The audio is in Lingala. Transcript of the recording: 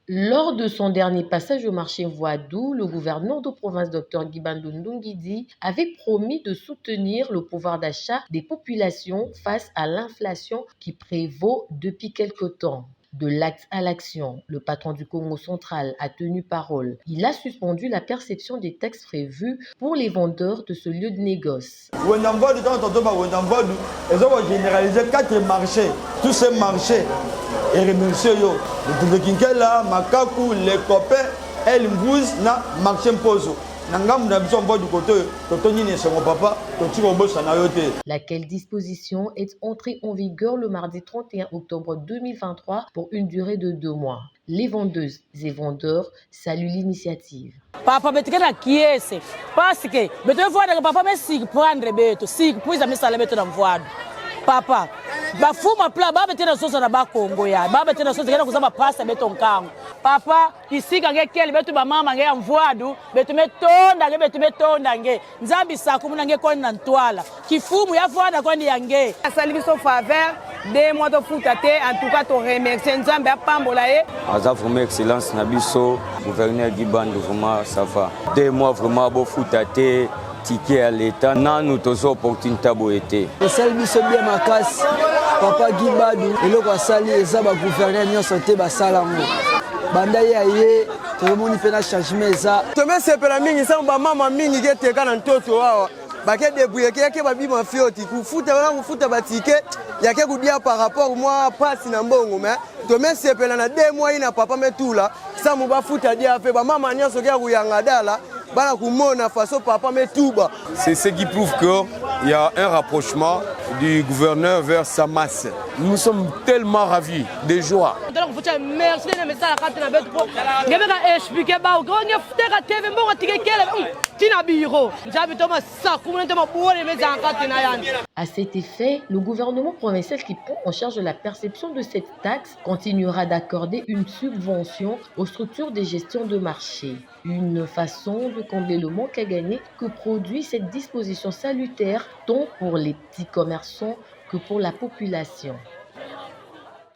Lors de son dernier passage au marché Voadou, le gouverneur de province Dr Guy Bandou Ndungidi avait promis de soutenir le pouvoir d'achat des populations face à l'inflation qui prévaut depuis quelque temps. De l'acte à l'action, le patron du Congo central a tenu parole. Il a suspendu la perception des taxes prévues pour les vendeurs de ce lieu de négoce. Ils ont généralisé 4 marchés. Tous ces marchés, et remercier le Kinkela, Makaku, les copains, El Mbouz, na marché Mpozo. Laquelle disposition est entrée en vigueur le mardi 31 octobre 2023 pour une durée de 2 mois. Les vendeuses et vendeurs saluent l'initiative. Papa betikena kiese parce que beto voada papa me sig prendre beto sig puisa me sala beto na voado papa bafuma pla ba betena soso na ba Kongo ya ba betena soso kena kuzama pasta beto nkango papa isiga ngekele beto ba mama nge voado beto metonda nge nzambi sakumu nge ko na ntwala kifumu ya voada ko ndi yange asali biso faveur de mois de foutate en tout cas to remercier nzambe apambola ye aza vraiment excellence na biso gouverneur Guy Bandou vraiment ça va 2 mois vraiment beau foutate ticket à l'état nanu tozo opportunité boete esali biso bien makasi papa Guy Bandou eloko asali eza ba gouverneur nyonso te basala ngo banda ye tomoni pena changement eza tomesepela mingi sango bamama mingi keteka na ntoto awa bake debrouiller ke babima fioti kufuta batike yake kudia par rapport moi passe na mbongo mais tomesepela na 2 mois ina papa metula samu bafuta dia fe bamama nyonso ke kuyanga dala bana kumona façon papa metuba. C'est ce qui prouve qu'il y a un rapprochement du gouverneur vers sa masse. Nous sommes tellement ravis, de joie. Merci de me ça la beto ngebe expliquer ba ko nge futeka TV mbongo tikekele tina biro njabi toma sa kumune toma bole meza nkati na yani. À cet effet, le gouvernement provincial qui prend en charge la perception de cette taxe continuera d'accorder une subvention aux structures de gestion de marché. Une façon de combler le manque à gagner que produit cette disposition salutaire tant pour les petits commerçants que pour la population.